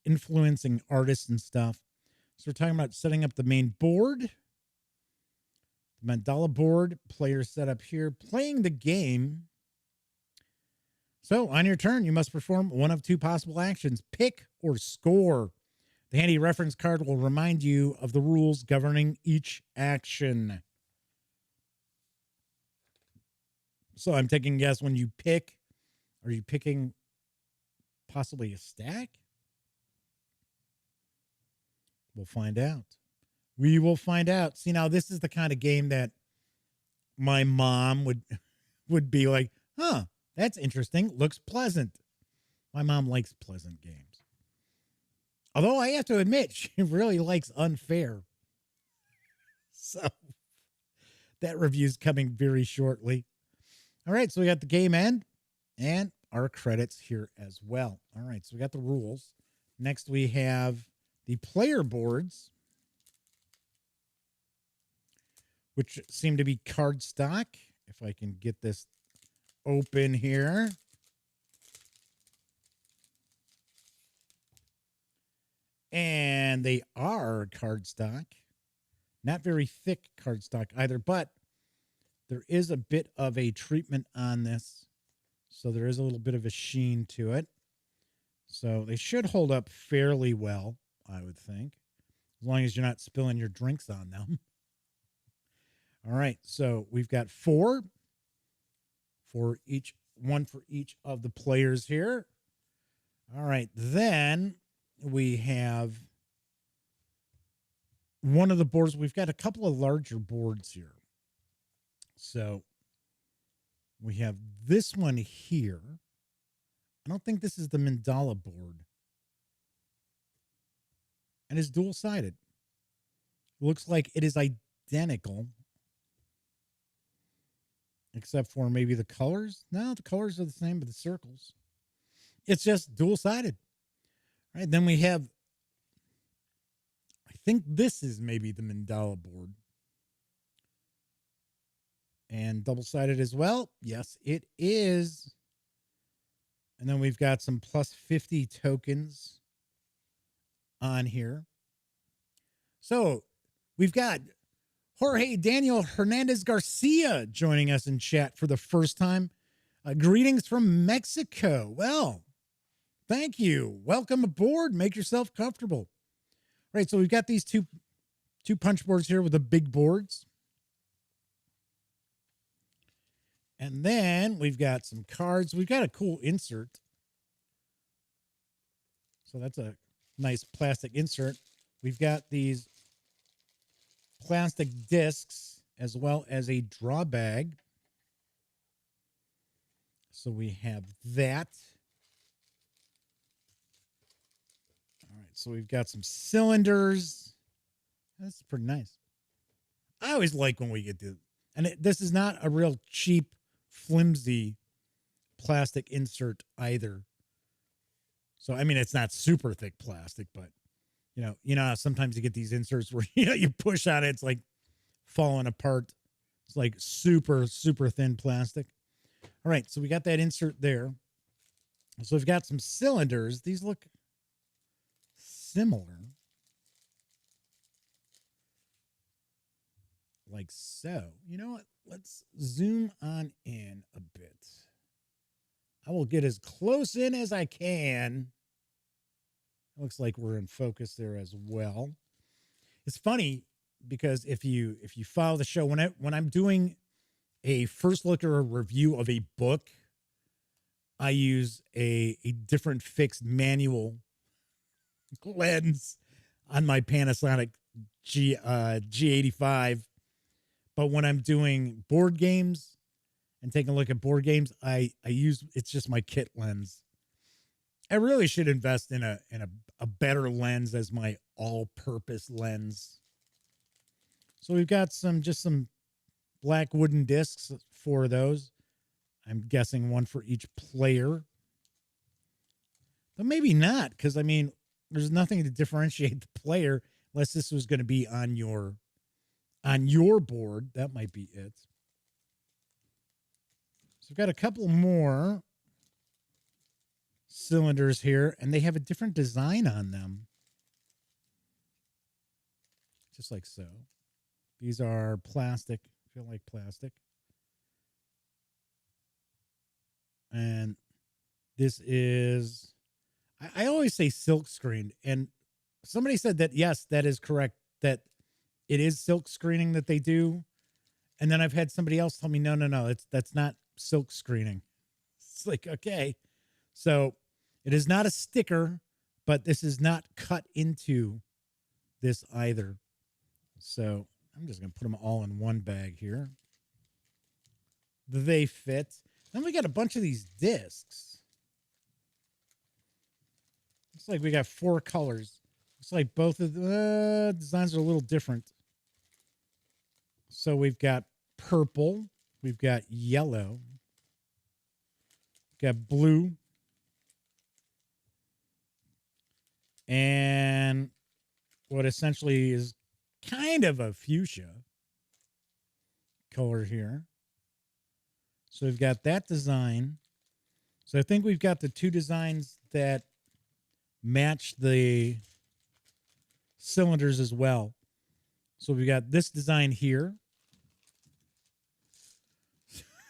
influencing artists and stuff. So we're talking about setting up the main board, the Mandala board, player setup here, playing the game. So on your turn, you must perform one of two possible actions, pick or score. The handy reference card will remind you of the rules governing each action. So I'm taking a guess, when you pick, are you picking possibly a stack? We'll find out. We will find out. See, now this is the kind of game that my mom would be like, huh, that's interesting. Looks pleasant. My mom likes pleasant games. Although I have to admit, she really likes unfair. So that review's coming very shortly. All right, so we got the game end and our credits here as well. All right, so we got the rules. Next, we have the player boards, which seem to be cardstock. If I can get this open here. And they are cardstock. Not very thick cardstock either, but there is a bit of a treatment on this. So there is a little bit of a sheen to it. So they should hold up fairly well, I would think, as long as you're not spilling your drinks on them. All right, so we've got four for each, one for each of the players here. All right, then we have one of the boards. We've got a couple of larger boards here. So we have this one here. I don't think this is the Mandala board. And it's dual-sided. Looks like it is identical. Except for maybe the colors. No, the colors are the same, but the circles. It's just dual-sided. All right, then we have, I think this is maybe the Mandala board. And double-sided as well. Yes, it is. And then we've got some plus 50 tokens on here. So we've got Jorge Daniel Hernandez Garcia joining us in chat for the first time. Greetings from Mexico. Well, thank you. Welcome aboard. Make yourself comfortable. All right, so we've got these two punch boards here with the big boards. And then we've got some cards. We've got a cool insert. So that's a nice plastic insert. We've got these plastic discs as well as a draw bag. So we have that. All right, so we've got some cylinders. That's pretty nice. I always like when we get to, and this is not a real cheap, flimsy plastic insert either. So, I mean, it's not super thick plastic, but you know, sometimes you get these inserts where, you push on it, it's like falling apart. It's like super, super thin plastic. All right, so we got that insert there. So we've got some cylinders. These look similar. Like so. You know what? Let's zoom on in a bit. I will get as close in as I can. Looks like we're in focus there as well. It's funny because if you follow the show, when I'm doing a first look or a review of a book, I use a different fixed manual lens on my Panasonic G85. But when I'm doing board games, and taking a look at board games, I use, it's just my kit lens. I really should invest in a better lens as my all-purpose lens. So we've got some black wooden discs for those. I'm guessing one for each player. But maybe not, because I mean, there's nothing to differentiate the player unless this was going to be on your board. That might be it. So we've got a couple more cylinders here, and they have a different design on them. Just like so. These are plastic. Feel like plastic. And this is, I always say silk screened, and somebody said that, yes, that is correct, that it is silk screening that they do. And then I've had somebody else tell me, no, that's not silk screening. It's like, okay. So it is not a sticker, but this is not cut into this either. So I'm just going to put them all in one bag here. They fit. Then we got a bunch of these discs. Looks like we got 4 colors. Looks like both of the designs are a little different. So we've got purple. We've got yellow. We've got blue. And what essentially is kind of a fuchsia color here. So we've got that design. So I think we've got the 2 designs that match the cylinders as well. So we got this design here.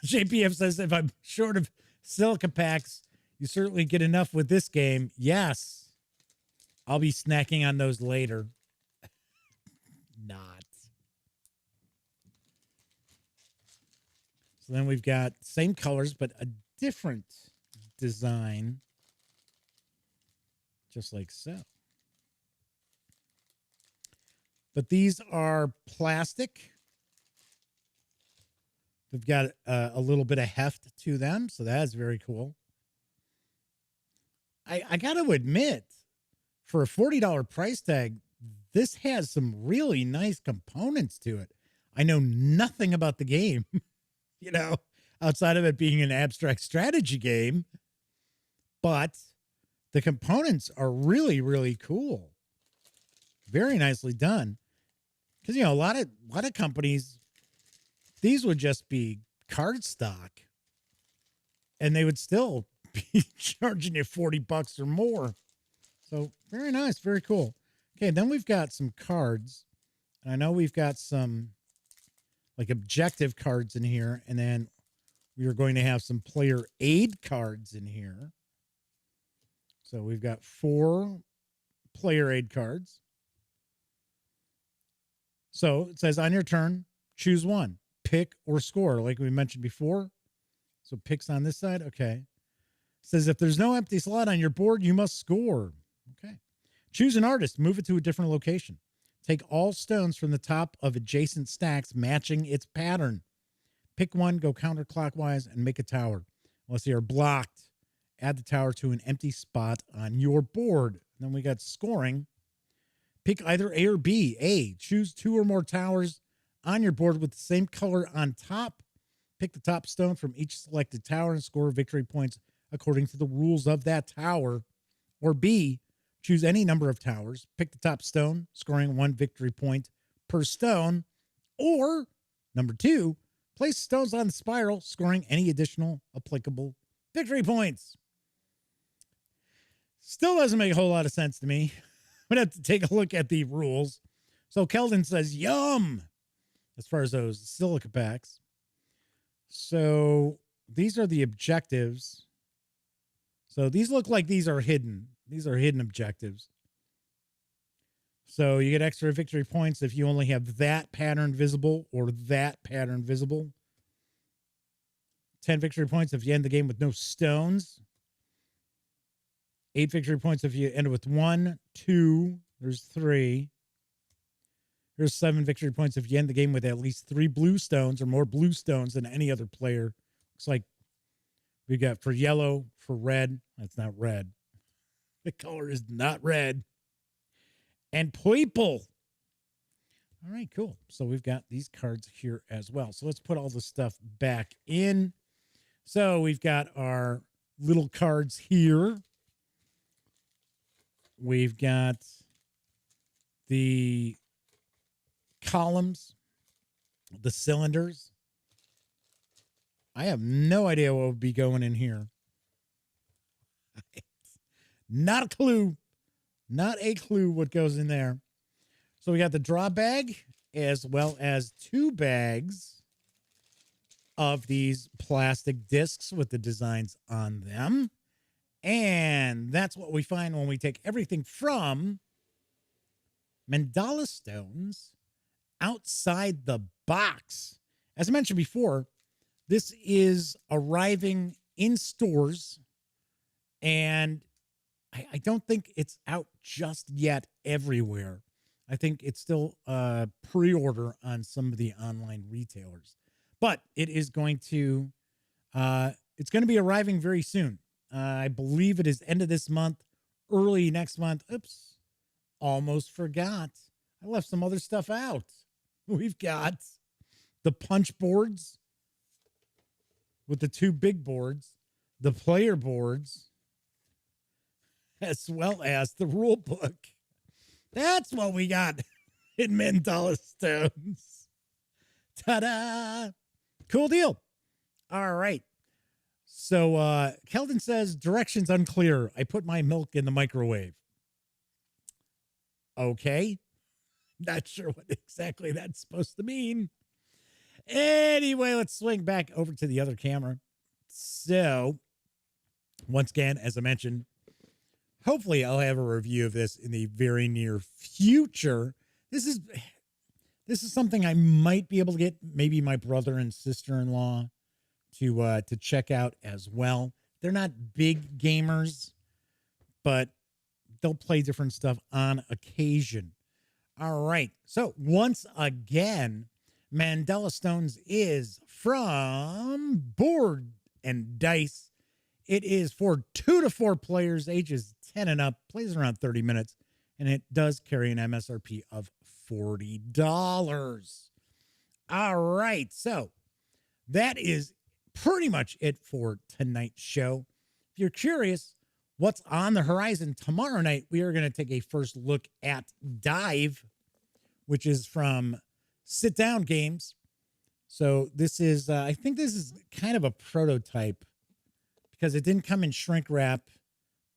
JPF says, if I'm short of silica packs, you certainly get enough with this game. Yes. I'll be snacking on those later. Not. So then we've got same colors, but a different design. Just like so. But these are plastic. They've got a little bit of heft to them, so that's very cool. I got to admit, for a $40 price tag, this has some really nice components to it. I know nothing about the game, outside of it being an abstract strategy game, but the components are really, really cool. Very nicely done. Because, a lot of companies, these would just be card stock, and they would still be charging you $40 or more. So very nice, very cool. Okay, then we've got some cards. And I know we've got some like objective cards in here, and then we are going to have some player aid cards in here. So we've got 4 player aid cards. So it says on your turn, choose one, pick or score, like we mentioned before. So picks on this side. Okay. It says if there's no empty slot on your board, you must score. Okay. Choose an artist, move it to a different location. Take all stones from the top of adjacent stacks matching its pattern. Pick one, go counterclockwise, and make a tower. Unless they are blocked, add the tower to an empty spot on your board. And then we got scoring. Pick either A or B. A, choose 2 or more towers on your board with the same color on top. Pick the top stone from each selected tower and score victory points according to the rules of that tower. Or B, choose any number of towers. Pick the top stone, scoring 1 victory point per stone. Or, number 2, place stones on the spiral, scoring any additional applicable victory points. Still doesn't make a whole lot of sense to me. I'm going to have to take a look at the rules. So Keldon says, yum, as far as those silica packs. So these are the objectives. So these look like these are hidden. These are hidden objectives. So you get extra victory points if you only have that pattern visible or that pattern visible. 10 victory points if you end the game with no stones. 8 victory points if you end with 1, 2, there's 3. Here's 7 victory points if you end the game with at least 3 blue stones or more blue stones than any other player Looks like we got for yellow, for red. That's not red. The color is not red. And purple. All right, cool. So we've got these cards here as well. So let's put all the stuff back in. So we've got our little cards here. We've got the columns, the cylinders. I have no idea what would be going in here. Not a clue. Not a clue what goes in there. So we got the draw bag as well as 2 bags of these plastic discs with the designs on them. And that's what we find when we take everything from Mandala stones outside the box. As I mentioned before, this is arriving in stores, and I don't think it's out just yet everywhere. I think it's still pre-order on some of the online retailers, but it is going to it's going to be arriving very soon. I believe it is end of this month, early next month. Oops, almost forgot. I left some other stuff out. We've got the punch boards with the 2 big boards, the player boards, as well as the rule book. That's what we got in Mandala stones. Ta-da! Cool deal. All right. So Keldon says, directions unclear. I put my milk in the microwave. Okay. Not sure what exactly that's supposed to mean. Anyway, let's swing back over to the other camera. So, once again, as I mentioned, hopefully I'll have a review of this in the very near future. This is something I might be able to get maybe my brother and sister-in-law to check out as well. They're not big gamers, but they'll play different stuff on occasion. All right. So once again, Mandala Stones is from Board and Dice. It is for 2 to 4 players, ages 10 and up, plays around 30 minutes, and it does carry an MSRP of $40. All right. So that is pretty much it for tonight's show. If you're curious what's on the horizon tomorrow night, we are going to take a first look at Dive, which is from Sit Down Games. So this is, I think this is kind of a prototype because it didn't come in shrink wrap,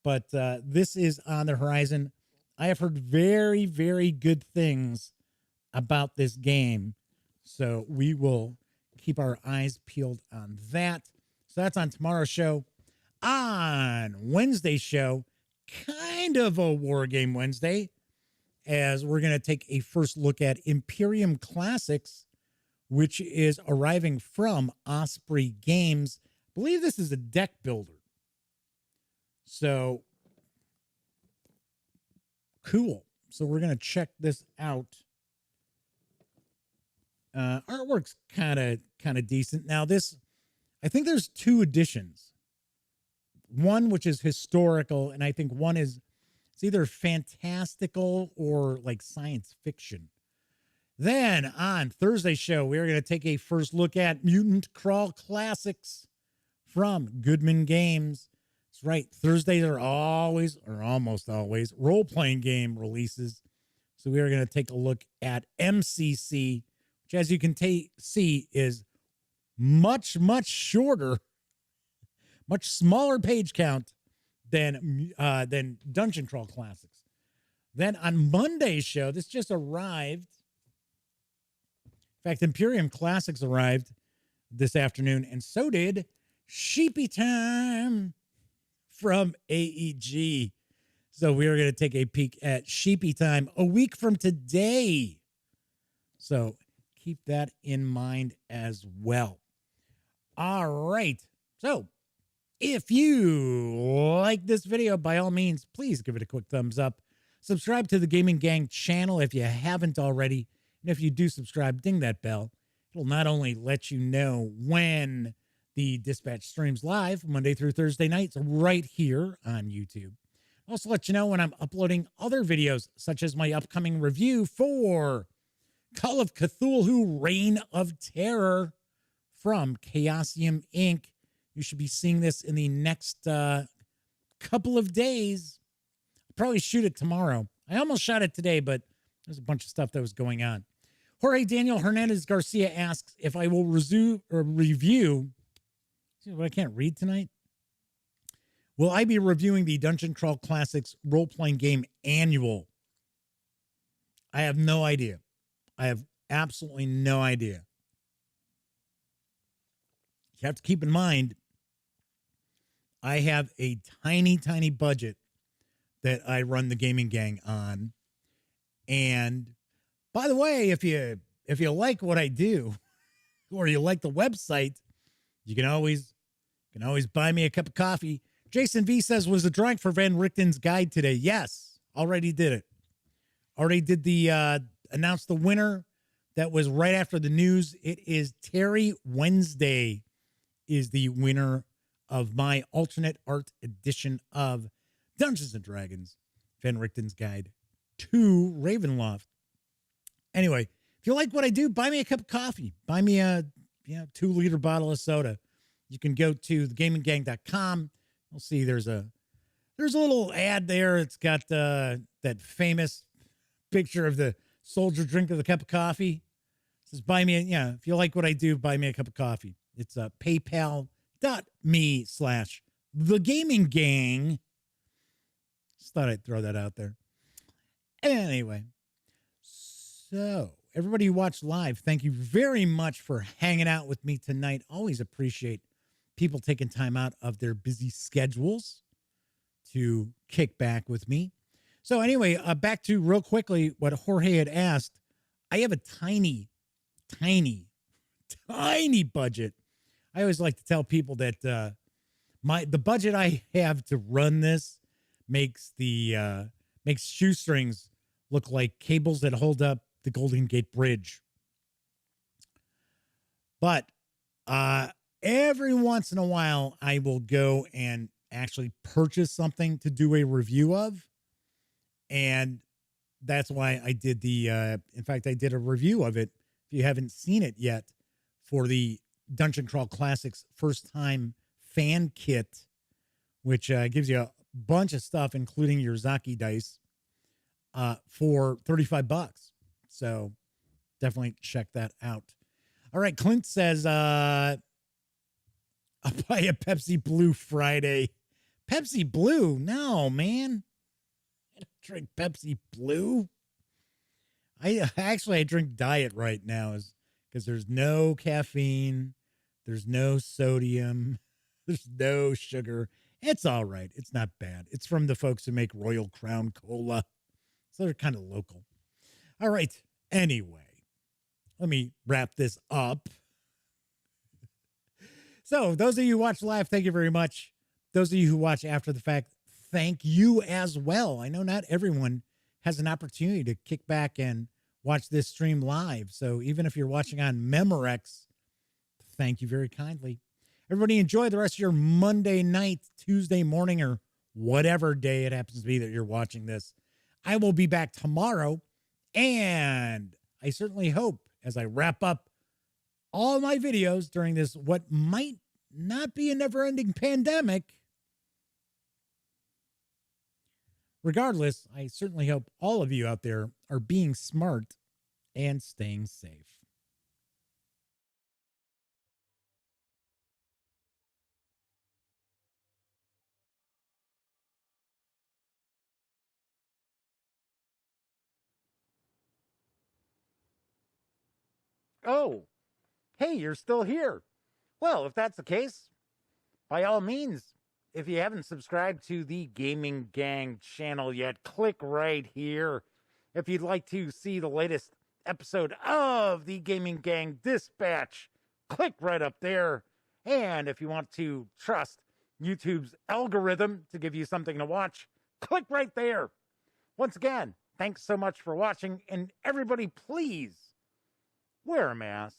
but this is on the horizon. I have heard very, very good things about this game. So we will keep our eyes peeled on that. So that's on tomorrow's show. On Wednesday's show, kind of a War Game Wednesday, as we're going to take a first look at Imperium Classics, which is arriving from Osprey Games. I believe this is a deck builder. So, cool. So we're going to check this out. Artwork's kind of decent. Now this, I think there's 2 editions. One which is historical, and I think one is it's either fantastical or like science fiction. Then on Thursday's show, we're going to take a first look at Mutant Crawl Classics from Goodman Games. That's right. Thursdays are always, or almost always, role-playing game releases. So we are going to take a look at MCC, which as you can see is much, much shorter, much smaller page count than Dungeon Crawl Classics. Then on Monday's show, this just arrived. In fact, Imperium Classics arrived this afternoon, and so did Sheepy Time from AEG. So we are going to take a peek at Sheepy Time a week from today. So keep that in mind as well. All right. So if you like this video, by all means, please give it a quick thumbs up. Subscribe to the Gaming Gang channel if you haven't already. And if you do subscribe, ding that bell. It'll not only let you know when The Dispatch streams live Monday through Thursday nights right here on YouTube. I'll also let you know when I'm uploading other videos, such as my upcoming review for Call of Cthulhu Reign of Terror from Chaosium Inc. You should be seeing this in the next couple of days. I'll probably shoot it tomorrow. I almost shot it today, but there's a bunch of stuff that was going on. Jorge Daniel Hernandez Garcia asks if I will review. See what I can't read tonight? Will I be reviewing the Dungeon Crawl Classics role-playing game annual? I have no idea. I have absolutely no idea. You have to keep in mind, I have a tiny, tiny budget that I run the gaming gang on. And by the way, if you like what I do or you like the website, you can always buy me a cup of coffee. Jason V says, was the drawing for Van Richten's guide today? Yes, already did it. Already did the announced the winner. That was right after the news. It is Terry Wednesday is the winner of my alternate art edition of Dungeons and Dragons, Van Richten's Guide to Ravenloft. Anyway, if you like what I do, buy me a cup of coffee. Buy me a 2-liter bottle of soda. You can go to thegaminggang.com. You'll see there's a little ad there. It's got that famous picture of the soldier drinking the cup of coffee. It says, buy me, if you like what I do, buy me a cup of coffee. It's paypal.me/thegaminggang. Just thought I'd throw that out there. Anyway, so everybody who watched live, thank you very much for hanging out with me tonight. Always appreciate people taking time out of their busy schedules to kick back with me. So anyway, back to real quickly what Jorge had asked. I have a tiny budget. I always like to tell people that the budget I have to run this makes shoestrings look like cables that hold up the Golden Gate Bridge. But every once in a while, I will go and actually purchase something to do a review of. And that's why I did in fact, I did a review of it, if you haven't seen it yet, for the Dungeon Crawl Classics first time fan kit, which gives you a bunch of stuff, including your Zaki dice, for $35. So definitely check that out. All right. Clint says, I'll buy a Pepsi Blue Friday. Pepsi Blue? No, man. I don't drink Pepsi Blue. I drink Diet right now because there's no caffeine. There's no sodium. There's no sugar. It's all right. It's not bad. It's from the folks who make Royal Crown Cola. So they're kind of local. All right. Anyway, let me wrap this up. So those of you who watch live, thank you very much. Those of you who watch after the fact, thank you as well. I know not everyone has an opportunity to kick back and watch this stream live. So even if you're watching on Memorex, thank you very kindly. Everybody enjoy the rest of your Monday night, Tuesday morning, or whatever day it happens to be that you're watching this. I will be back tomorrow, and I certainly hope, as I wrap up all my videos during this, what might not be a never-ending pandemic, regardless, I certainly hope all of you out there are being smart and staying safe. Oh, hey, you're still here. Well, if that's the case, by all means, if you haven't subscribed to the Gaming Gang channel yet, click right here. If you'd like to see the latest episode of the Gaming Gang Dispatch, click right up there. And if you want to trust YouTube's algorithm to give you something to watch, click right there. Once again, thanks so much for watching. And everybody, please wear a mask.